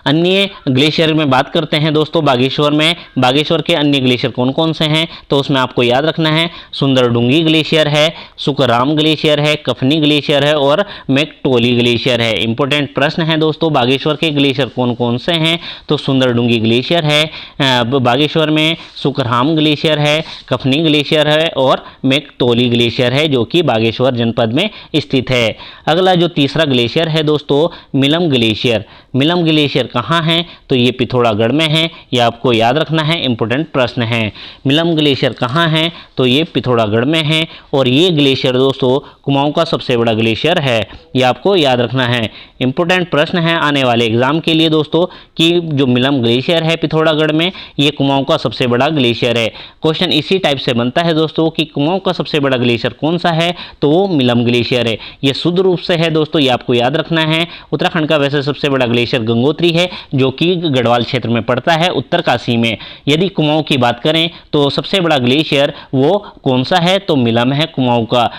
Speaker 1: अन्य ग्लेशियर में बात करते हैं दोस्तों बागेश्वर में। बागेश्वर के अन्य ग्लेशियर कौन कौन से हैं? तो उसमें आपको याद रखना है सुंदरडुंगी ग्लेशियर है, सुखराम ग्लेशियर है, कफनी ग्लेशियर है और मैकटोली ग्लेशियर है। इंपॉर्टेंट प्रश्न है दोस्तों बागेश्वर के ग्लेशियर कौन कौन से हैं? तो सुंदरडुंगी ग्लेशियर है बागेश्वर में, सुखराम ग्लेशियर है, कफनी ग्लेशियर है और मैकटोली ग्लेशियर है जो कि बागेश्वर जनपद में स्थित है। अगला जो तीसरा ग्लेशियर है दोस्तों मिलम ग्लेशियर। मिलम ग्लेशियर कहाँ है, तो ये पिथौरागढ़ में है, ये आपको याद रखना है, इंपॉर्टेंट प्रश्न है। मिलम ग्लेशियर कहाँ है, तो ये पिथौरागढ़ में है। और ये ग्लेशियर दोस्तों कुमाऊं का सबसे बड़ा ग्लेशियर है, ये आपको याद रखना है। इंपॉर्टेंट प्रश्न है आने वाले एग्जाम के लिए दोस्तों कि जो मिलम ग्लेशियर है पिथौरागढ़ में, ये कुमाऊं का सबसे बड़ा ग्लेशियर है। क्वेश्चन इसी टाइप से बनता है दोस्तों कि कुमाऊं का सबसे बड़ा ग्लेशियर कौन सा है, तो वो मिलम ग्लेशियर है। ये शुद्ध रूप से है दोस्तों, ये आपको याद रखना है। उत्तराखंड का वैसे सबसे बड़ा ग्लेशियर गंगोत्री है, जो कि गढ़वाल क्षेत्र में पड़ता है, उत्तरकाशी में। यदि कुमाऊं की बात करें तो सबसे बड़ा ग्लेशियर वो कौन सा है, तो मिलम है कुमाऊं का,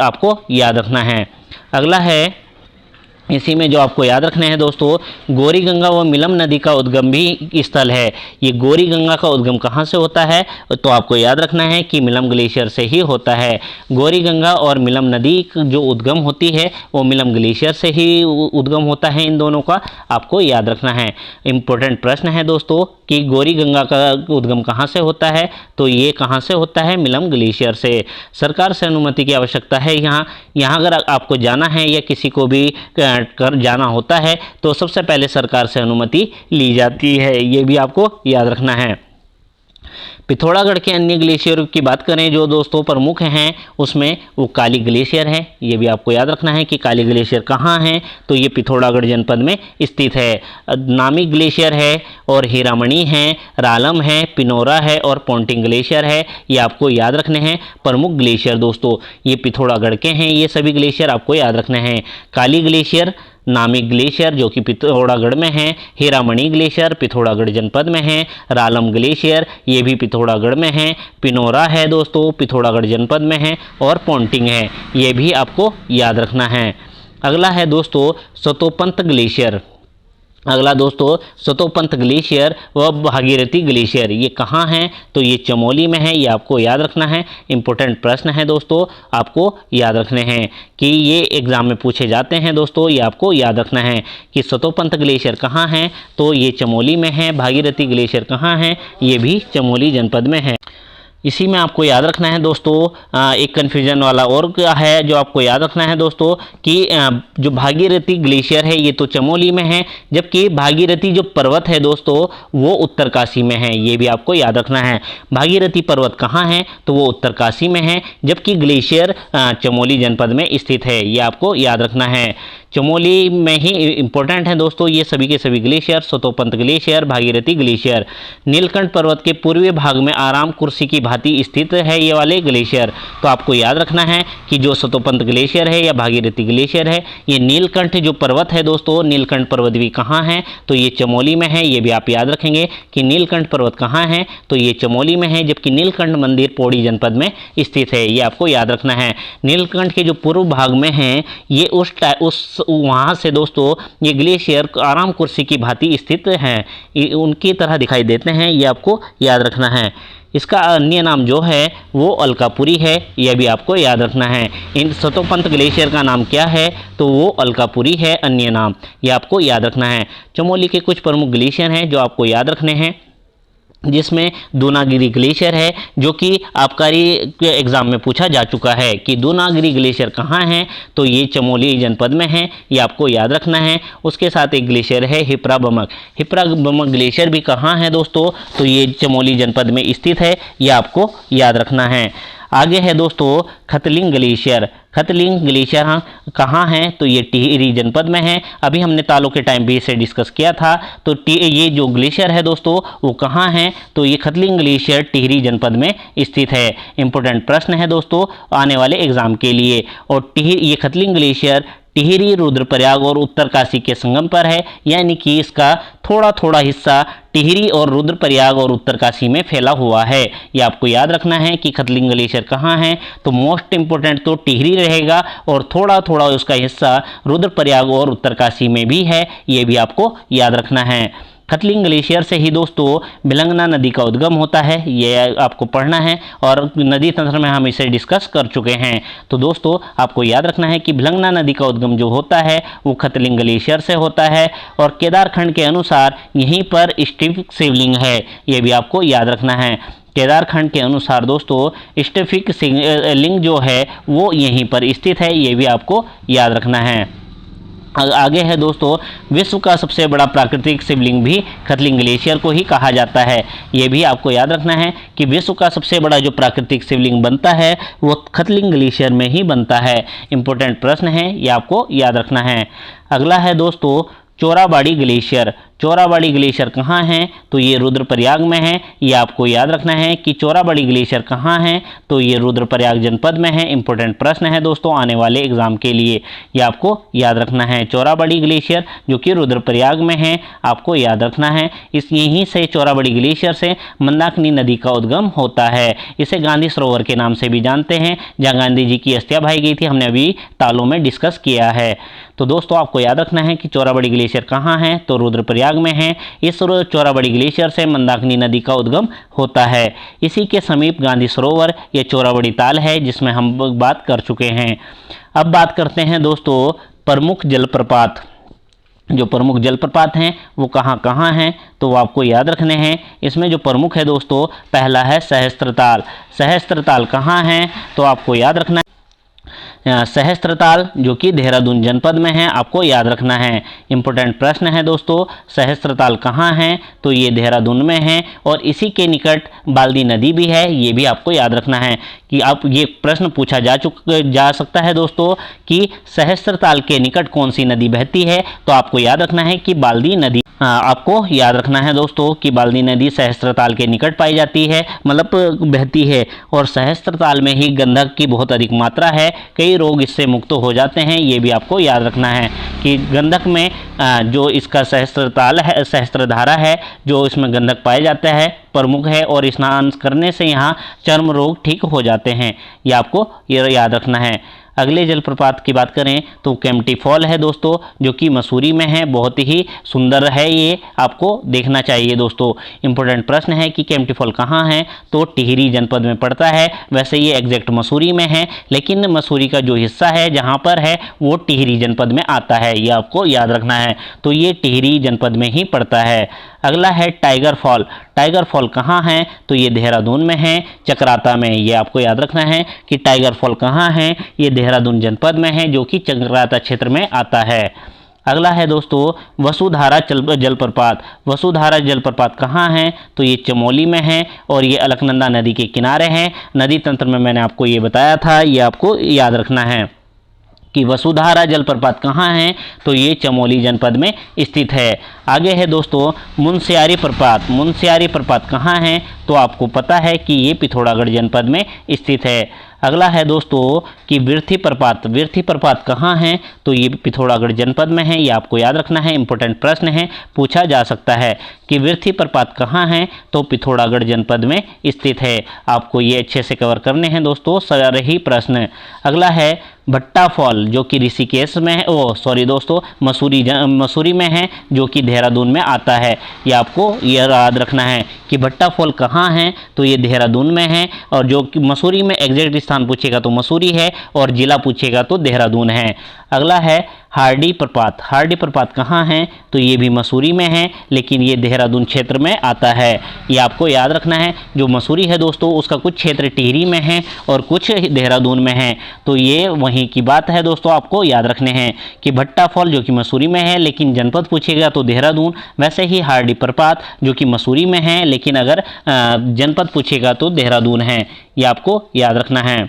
Speaker 1: आपको याद रखना है। अगला है, इसी में जो आपको याद रखना है दोस्तों, गौरी गंगा व मिलम नदी का उद्गम भी स्थल है। ये गौरी गंगा का उद्गम कहाँ से होता है, तो आपको याद रखना है कि मिलम ग्लेशियर से ही होता है। गौरी गंगा और मिलम नदी जो उद्गम होती है वो मिलम ग्लेशियर से ही उद्गम होता है, इन दोनों का आपको याद रखना है। इंपॉर्टेंट प्रश्न है दोस्तों कि गौरी गंगा का उद्गम कहाँ से होता है, तो ये कहाँ से होता है, मिलम ग्लेशियर से। सरकार से अनुमति की आवश्यकता है यहाँ अगर आपको जाना है या किसी को भी कर जाना होता है तो सबसे पहले सरकार से अनुमति ली जाती है, ये भी आपको याद रखना है। पिथौरागढ़ के अन्य ग्लेशियर की बात करें जो दोस्तों प्रमुख हैं, उसमें वो काली ग्लेशियर है, ये भी आपको याद रखना है कि काली ग्लेशियर कहाँ है, तो ये पिथौरागढ़ जनपद में स्थित है। नामी ग्लेशियर है और हीरामणि है, रालम है, पिनोरा है और पोंटिंग ग्लेशियर है, ये आपको याद रखने हैं प्रमुख ग्लेशियर दोस्तों। ये पिथौरागढ़ के हैं, ये सभी ग्लेशियर आपको याद रखने हैं। काली ग्लेशियर, नामी ग्लेशियर जो कि पिथौरागढ़ में है, हीरामणि ग्लेशियर पिथौरागढ़ जनपद में है, रालम ग्लेशियर ये भी पिथौरागढ़ में है, पिनोरा है दोस्तों पिथौरागढ़ जनपद में है और पोंटिंग है, ये भी आपको याद रखना है। अगला है दोस्तों सतोपंत ग्लेशियर। अगला दोस्तों सतोपंत ग्लेशियर व भागीरथी ग्लेशियर, ये कहाँ हैं, तो ये चमोली में है, ये आपको याद रखना है। इंपॉर्टेंट प्रश्न है दोस्तों, आपको याद रखने हैं कि ये एग्जाम में पूछे जाते हैं दोस्तों, ये आपको याद रखना है कि सतोपंत ग्लेशियर कहाँ हैं, तो ये चमोली में है। भागीरथी ग्लेशियर कहाँ हैं, ये भी चमोली जनपद में है। इसी में आपको याद रखना है दोस्तों एक कन्फ्यूजन वाला और है जो आपको याद रखना है दोस्तों कि जो भागीरथी ग्लेशियर है ये तो चमोली में है, जबकि भागीरथी जो पर्वत है दोस्तों वो उत्तरकाशी में है, ये भी आपको याद रखना है। भागीरथी पर्वत कहाँ है, तो वो उत्तरकाशी में है, जबकि ग्लेशियर चमोली जनपद में स्थित है, ये आपको याद रखना है। चमोली में ही इंपॉर्टेंट है दोस्तों ये सभी के सभी glacier, Satopanth glacier, Bhagirathi glacier. Neelkanth पर्वत के पूर्वी भाग में आराम कुर्सी की भांति स्थित है ये वाले ग्लेशियर, तो आपको याद रखना है कि जो सतोपंत ग्लेशियर है या भागीरथी ग्लेशियर है, ये नीलकंठ जो पर्वत है दोस्तों, नीलकंठ पर्वत भी कहाँ है, तो ये चमोली में है, ये भी आप याद रखेंगे कि नीलकंठ पर्वत कहाँ है, तो ये चमोली में है, जबकि नीलकंठ मंदिर पौड़ी जनपद में स्थित है, ये आपको याद रखना है। नीलकंठ के जो पूर्व भाग में है ये उस वहाँ से दोस्तों ये ग्लेशियर आराम कुर्सी की भांति स्थित हैं, उनकी तरह दिखाई देते हैं, ये आपको याद रखना है। इसका अन्य नाम जो है वो अलकापुरी है, यह भी आपको याद रखना है। इन सतोपंत ग्लेशियर का नाम क्या है, तो वो अलकापुरी है अन्य नाम, ये आपको याद रखना है। चमोली के कुछ प्रमुख ग्लेशियर हैं जो आपको याद रखने हैं, जिसमें दूनागिरी ग्लेशियर है जो कि आबकारी एग्ज़ाम में पूछा जा चुका है कि दूनागिरी ग्लेशियर कहाँ है, तो ये चमोली जनपद में है, ये आपको याद रखना है। उसके साथ एक ग्लेशियर है हिप्रा बमक ग्लेशियर भी कहाँ है दोस्तों, तो ये चमोली जनपद में स्थित है, ये आपको याद रखना है। आगे है दोस्तों खतलिंग ग्लेशियर। खतलिंग ग्लेशियर कहाँ है, तो ये टिहरी जनपद में है, अभी हमने तालों के टाइम भी इसे डिस्कस किया था। तो ये जो ग्लेशियर है दोस्तों वो कहाँ है, तो ये खतलिंग ग्लेशियर टिहरी जनपद में स्थित है। इंपॉर्टेंट प्रश्न है दोस्तों आने वाले एग्जाम के लिए। और ये खतलिंग ग्लेशियर टिहरी, रुद्रप्रयाग और उत्तरकाशी के संगम पर है, यानी कि इसका थोड़ा थोड़ा हिस्सा टिहरी और रुद्रप्रयाग और उत्तरकाशी में फैला हुआ है, ये आपको याद रखना है कि खतलिंग ग्लेशियर कहाँ है, तो मोस्ट इंपोर्टेंट तो टिहरी रहेगा और थोड़ा थोड़ा उसका हिस्सा रुद्रप्रयाग और उत्तरकाशी में भी है, ये भी आपको याद रखना है। खतलिंग ग्लेशियर से ही दोस्तों भिलंगना नदी का उद्गम होता है, ये आपको पढ़ना है और नदी तंत्र में हम इसे डिस्कस कर चुके हैं। तो दोस्तों आपको याद रखना है कि भिलंगना नदी का उद्गम जो होता है वो खतलिंग ग्लेशियर से होता है और केदारखंड के अनुसार यहीं पर स्टिफिक शिवलिंग है, ये भी आपको याद रखना है। केदारखंड के अनुसार दोस्तों स्टिफिक लिंग जो है वो यहीं पर स्थित है, ये भी आपको याद रखना है। आगे है दोस्तों, विश्व का सबसे बड़ा प्राकृतिक शिवलिंग भी खतलिंग ग्लेशियर को ही कहा जाता है। ये भी आपको याद रखना है कि विश्व का सबसे बड़ा जो प्राकृतिक शिवलिंग बनता है वो खतलिंग ग्लेशियर में ही बनता है। इंपॉर्टेंट प्रश्न है, ये आपको याद रखना है। अगला है दोस्तों, चोराबाड़ी ग्लेशियर। चोराबाड़ी ग्लेशियर कहाँ है? तो ये रुद्रप्रयाग में है। ये आपको याद रखना है कि चोराबाड़ी ग्लेशियर कहाँ है, तो ये रुद्रप्रयाग जनपद में है। इंपॉर्टेंट प्रश्न है दोस्तों आने वाले एग्जाम के लिए, ये आपको याद रखना है। चोराबाड़ी ग्लेशियर जो कि रुद्रप्रयाग में है, आपको याद रखना है। इस यहीं से चोराबाड़ी ग्लेशियर से मंदाकिनी नदी का उद्गम होता है। इसे गांधी सरोवर के नाम से भी जानते हैं, जहाँ गांधी जी की अस्थियां बहाई गई थी। हमने अभी तालों में डिस्कस किया है। तो दोस्तों आपको याद रखना है कि चोराबाड़ी ग्लेशियर कहाँ है, तो रुद्रप्रयाग में है। इस चोराबाड़ी ग्लेशियर से मंदाकिनी नदी का उद्गम होता है। इसी के समीप गांधी सरोवर या चोराबाड़ी ताल है, जिसमें हम बात कर चुके हैं। अब बात करते हैं दोस्तों प्रमुख जलप्रपात। जो प्रमुख जलप्रपात हैं वो कहाँ कहाँ हैं, तो वो आपको याद रखने हैं। इसमें जो प्रमुख है दोस्तों, पहला है सहस्त्रताल। सहस्त्रताल कहाँ है, तो आपको याद रखना है सहस्त्रताल जो कि देहरादून जनपद में है, आपको याद रखना है। इंपॉर्टेंट प्रश्न है दोस्तों, सहस्त्रताल कहाँ है, तो ये देहरादून में है और इसी के निकट बाल्दी नदी भी है। ये भी आपको याद रखना है कि आप ये प्रश्न पूछा जा सकता है दोस्तों कि सहस्त्रताल के निकट कौन सी नदी बहती है, तो आपको याद रखना है कि बाल्दी नदी। आपको याद रखना है दोस्तों कि बाल्दी नदी सहस्त्रताल के निकट पाई जाती है, मतलब बहती है। और सहस्त्रताल में ही गंधक की बहुत अधिक मात्रा है, कई रोग इससे मुक्त हो जाते हैं। ये भी आपको याद रखना है कि गंधक में जो इसका सहस्त्रताल है, सहस्त्रधारा है, जो इसमें गंधक पाया जाता है, प्रमुख है और स्नान करने से यहाँ चर्म रोग ठीक हो जाते हैं। ये आपको याद रखना है। अगले जलप्रपात की बात करें तो केम्प्टी फॉल है दोस्तों, जो कि मसूरी में है। बहुत ही सुंदर है, ये आपको देखना चाहिए दोस्तों। इंपॉर्टेंट प्रश्न है कि केम्प्टी फॉल कहाँ है, तो टिहरी जनपद में पड़ता है। वैसे ये एग्जैक्ट मसूरी में है, लेकिन मसूरी का जो हिस्सा है जहाँ पर है वो टिहरी जनपद में आता है, ये आपको याद रखना है। तो ये टिहरी जनपद में ही पड़ता है। अगला है टाइगर फॉल। टाइगर फॉल कहाँ है, तो ये देहरादून में है, चकराता में। ये आपको याद रखना है कि टाइगर फॉल कहाँ है, ये देहरादून जनपद में है, जो कि चकराता क्षेत्र में आता है। अगला है दोस्तों वसुधारा जलप्रपात। वसुधारा जलप्रपात कहाँ है, तो ये चमोली में है और ये अलकनंदा नदी के किनारे है। नदी तंत्र में मैंने आपको ये बताया था, ये आपको याद रखना है कि वसुधारा जलप्रपात कहाँ है, तो ये चमोली जनपद में स्थित है। आगे है दोस्तों मुनस्यारी प्रपात। मुनस्यारी प्रपात कहाँ है, तो आपको पता है कि ये पिथौरागढ़ जनपद में स्थित है। अगला है दोस्तों कि विर्थी प्रपात। विर्थी प्रपात कहाँ है, तो ये पिथौरागढ़ जनपद में है। ये आपको याद रखना है, इंपॉर्टेंट प्रश्न है, पूछा जा सकता है कि विर्थी प्रपात कहाँ है, तो पिथौरागढ़ जनपद में स्थित है। आपको ये अच्छे से कवर करने हैं दोस्तों सारे ही प्रश्न। अगला है भट्टा फॉल, जो कि ऋषिकेश में है, सॉरी दोस्तों मसूरी में है, जो कि देहरादून में आता है। ये आपको ये याद रखना है कि भट्टा फॉल कहाँ है, तो ये देहरादून में है। और जो कि मसूरी में एग्जैक्ट स्थान पूछेगा तो मसूरी है और जिला पूछेगा तो देहरादून है। अगला है हार्डी प्रपात। हार्डी प्रपात कहाँ है, तो ये भी मसूरी में है, लेकिन ये देहरादून क्षेत्र में आता है। ये आपको याद रखना है। जो मसूरी है दोस्तों उसका कुछ क्षेत्र टिहरी में है और कुछ देहरादून में है, तो ये वहीं की बात है दोस्तों। आपको याद रखने हैं कि भट्टा फॉल जो कि मसूरी में है, लेकिन जनपद पूछेगा तो देहरादून। वैसे ही हार्डी प्रपात जो कि मसूरी में है, लेकिन अगर जनपद पूछेगा तो देहरादून है। ये आपको याद रखना है।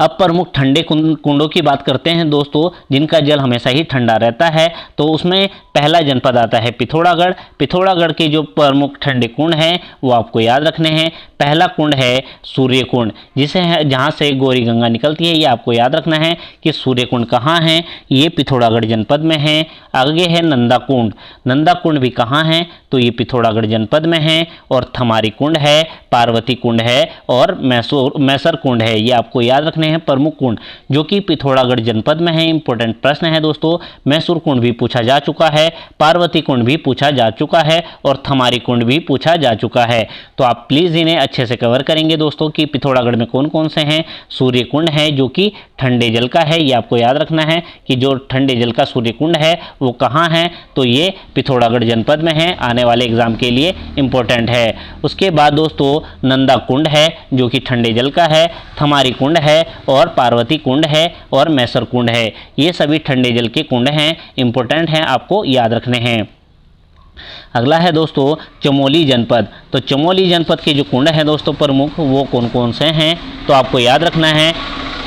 Speaker 1: अब प्रमुख ठंडे कुंडों की बात करते हैं दोस्तों, जिनका जल हमेशा ही ठंडा रहता है। तो उसमें पहला जनपद आता है पिथौरागढ़। पिथौरागढ़ के जो प्रमुख ठंडे कुंड हैं वो आपको याद रखने हैं। पहला कुंड है सूर्य कुंड, जहाँ से गौरी गंगा निकलती है। ये आपको याद रखना है कि सूर्य कुंड कहाँ है, ये पिथौरागढ़ जनपद में है। आगे है नंदा कुंड। नंदा कुंड भी कहाँ है, तो ये पिथौरागढ़ जनपद में है। और थमारी कुंड है, पार्वती कुंड है और मैसर कुंड है। ये आपको याद रखने हैं प्रमुख कुंड, जो कि पिथौरागढ़ जनपद में है। इंपॉर्टेंट प्रश्न है दोस्तों। मैसूर कुंड भी पूछा जा चुका है, पार्वती कुंड भी पूछा जा चुका है और थमारी कुंड भी पूछा जा चुका है। तो आप प्लीज़ इन्हें अच्छे से कवर करेंगे दोस्तों कि पिथौरागढ़ में कौन कौन से हैं। सूर्य कुंड है जो कि ठंडे जल का है, ये आपको याद रखना है कि जो ठंडे जल का सूर्य कुंड है वो कहाँ है, तो ये पिथौरागढ़ जनपद में है। आने वाले एग्जाम के लिए इम्पोर्टेंट है। उसके बाद दोस्तों नंदा कुंड है जो कि ठंडे जल का है, थमारी कुंड है और पार्वती कुंड है और मैसर कुंड है। ये सभी ठंडे जल के कुंड हैं, इम्पोर्टेंट हैं, आपको याद रखने हैं। अगला है दोस्तों चमोली जनपद। तो चमोली जनपद के जो कुंड हैं दोस्तों प्रमुख, वो कौन कौन से हैं, तो आपको याद रखना है।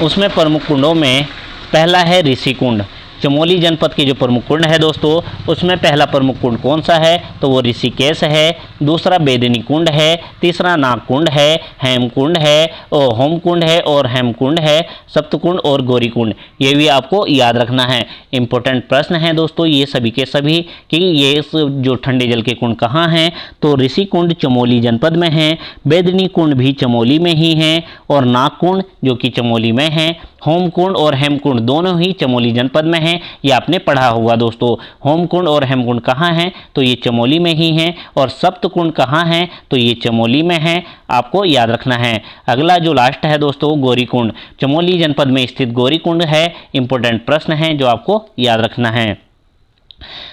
Speaker 1: उसमें प्रमुख कुंडों में पहला है ऋषि कुंड। चमोली जनपद के जो प्रमुख कुंड है दोस्तों, उसमें पहला प्रमुख कुंड कौन सा है, तो वो ऋषिकेश है। दूसरा बेदनी कुंड है। तीसरा नाग कुंड है, हेमकुंड है और होम कुंड है और हेमकुंड है, सप्तकुंड और गौरी कुंड। ये भी आपको याद रखना है। इंपॉर्टेंट प्रश्न है दोस्तों ये सभी के सभी कि ये जो ठंडे जल के कुंड कहाँ हैं, तो ऋषि कुंड चमोली जनपद में है, बेदनी कुंड भी चमोली में ही है और नाग कुंड जो कि चमोली में है, होम कुंड और हेमकुंड दोनों ही चमोली जनपद में हैं। ये आपने पढ़ा होगा दोस्तों। होम कुंड और हेमकुंड कहाँ हैं, तो ये चमोली में ही हैं। और सप्तकुंड कहाँ हैं, तो ये चमोली में है, आपको याद रखना है। अगला जो लास्ट है दोस्तों गौरी कुंड, चमोली जनपद में स्थित गौरी कुंड है। इंपॉर्टेंट प्रश्न है जो आपको याद रखना है।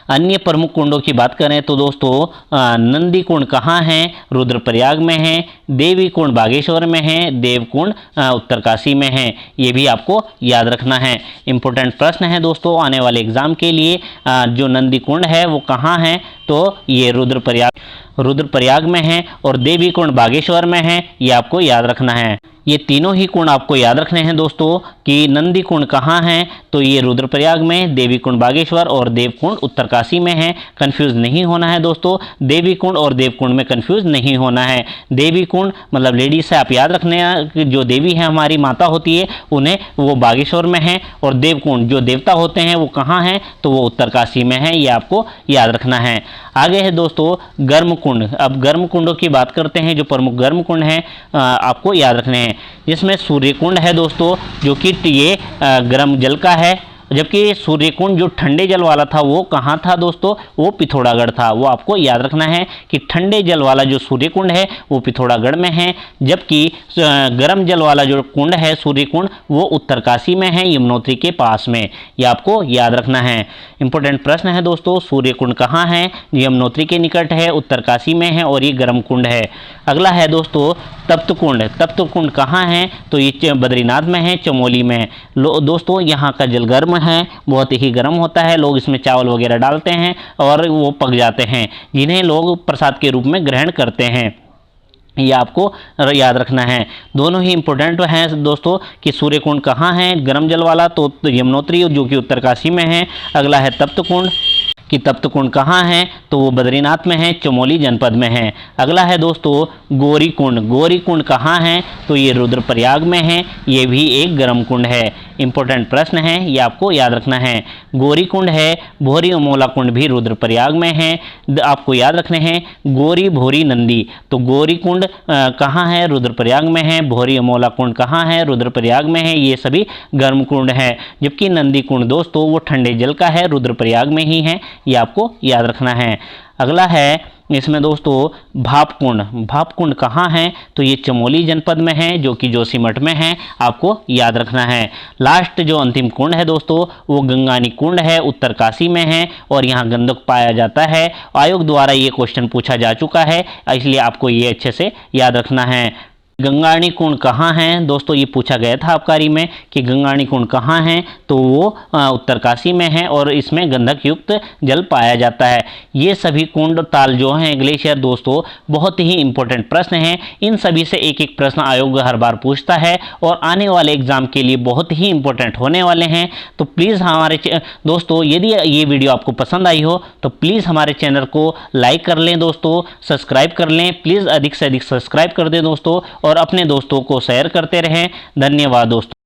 Speaker 1: अन्य प्रमुख कुंडों की बात करें तो दोस्तों नंदी कुंड कहाँ है, रुद्रप्रयाग में है। देवी कुंड बागेश्वर में है। देवकुंड उत्तरकाशी में है। ये भी आपको याद रखना है। इंपॉर्टेंट प्रश्न है दोस्तों आने वाले एग्जाम के लिए। जो नंदी कुंड है वो कहाँ है, तो ये रुद्रप्रयाग में है और देवी कुंड बागेश्वर में है। ये आपको याद रखना है। ये तीनों ही कुंड आपको याद रखने हैं दोस्तों कि नंदी कुंड कहाँ है, तो ये रुद्रप्रयाग में, देवी कुंड बागेश्वर और देवकुंड उत्तरकाशी में है। कंफ्यूज नहीं होना है दोस्तों, देवी कुंड और देवकुंड में कंफ्यूज नहीं होना है। देवी कुंड मतलब लेडीज से आप याद रखने कि जो देवी है हमारी माता होती है उन्हें वो बागेश्वर में है, और देवकुंड जो देवता होते हैं वो कहाँ हैं, तो वो उत्तरकाशी में है। ये आपको याद रखना है। आगे है दोस्तों गर्म कुंड। अब गर्म कुंडों की बात करते हैं। जो प्रमुख गर्म कुंड हैं आपको याद रखने हैं। जिसमें सूर्य कुंड है दोस्तों जो कि ये गर्म जल का है, जबकि सूर्य कुंड जो ठंडे जल वाला था वो कहाँ था दोस्तों, वो पिथौरागढ़ था। वो आपको याद रखना है कि ठंडे जल वाला जो सूर्य कुंड है वो पिथौरागढ़ में है, जबकि गर्म जल वाला जो कुंड है सूर्य कुंड वो उत्तरकाशी में है, यमुनोत्री के पास में। ये आपको याद रखना है। इंपॉर्टेंट प्रश्न है दोस्तों सूर्य कुंड कहाँ है, यमुनोत्री के निकट है, उत्तरकाशी में है और ये गर्म कुंड है। अगला है दोस्तों तप्त कुंड। तप्त कुंड कहाँ है, तो ये बद्रीनाथ में है, चमोली में। दोस्तों यहाँ का जल गर्म है, बहुत ही गर्म होता है। लोग इसमें चावल वगैरह डालते हैं और वो पक जाते हैं, जिन्हें लोग प्रसाद के रूप में ग्रहण करते हैं। ये आपको याद रखना है। दोनों ही इंपॉर्टेंट हैं दोस्तों कि सूर्य कुंड कहाँ है, गर्म जल वाला तो यमुनोत्री जो कि उत्तरकाशी में है। अगला है तप्त कुंड कि तप्त कुंड कहाँ है, तो वो बद्रीनाथ में है, चमोली जनपद में है। अगला है दोस्तों गौरी कुंड। गौरी कुंड कहाँ है, तो ये रुद्रप्रयाग में है। ये भी एक गर्म कुंड है। इंपॉर्टेंट प्रश्न है, ये आपको याद रखना है। गौरी कुंड है। भोरी अमोला कुंड भी रुद्रप्रयाग में है। आपको याद रखने हैं गौरी भोरी नंदी। तो गौरी कुंड कहाँ है, रुद्रप्रयाग में है। भोरी अमोला कुंड कहाँ है, रुद्रप्रयाग में है। ये सभी गर्म कुंड है, जबकि नंदी कुंड दोस्तों वो ठंडे जल का है, रुद्रप्रयाग में ही है। ये आपको याद रखना है। अगला है इसमें दोस्तों भाप कुंड। भाप कुंड कहाँ है, तो ये चमोली जनपद में है, जो कि जोशीमठ में है। आपको याद रखना है। लास्ट जो अंतिम कुंड है दोस्तों वो गंगानी कुंड है, उत्तरकाशी में है और यहाँ गंधक पाया जाता है। आयोग द्वारा ये क्वेश्चन पूछा जा चुका है, इसलिए आपको ये अच्छे से याद रखना है। गंगाणी कुंड कहाँ है दोस्तों, ये पूछा गया था आबकारी में कि गंगाणी कुंड कहाँ है, तो वो उत्तरकाशी में है और इसमें गंधक युक्त जल पाया जाता है। ये सभी कुंड ताल जो हैं ग्लेशियर दोस्तों बहुत ही इंपॉर्टेंट प्रश्न हैं। इन सभी से एक एक प्रश्न आयोग हर बार पूछता है और आने वाले एग्जाम के लिए बहुत ही इंपॉर्टेंट होने वाले हैं। तो प्लीज़ हमारे दोस्तों यदि ये वीडियो आपको पसंद आई हो तो प्लीज़ हमारे चैनल को लाइक कर लें दोस्तों, सब्सक्राइब कर लें। प्लीज़ अधिक से अधिक सब्सक्राइब कर दें दोस्तों और अपने दोस्तों को शेयर करते रहें। धन्यवाद दोस्तों।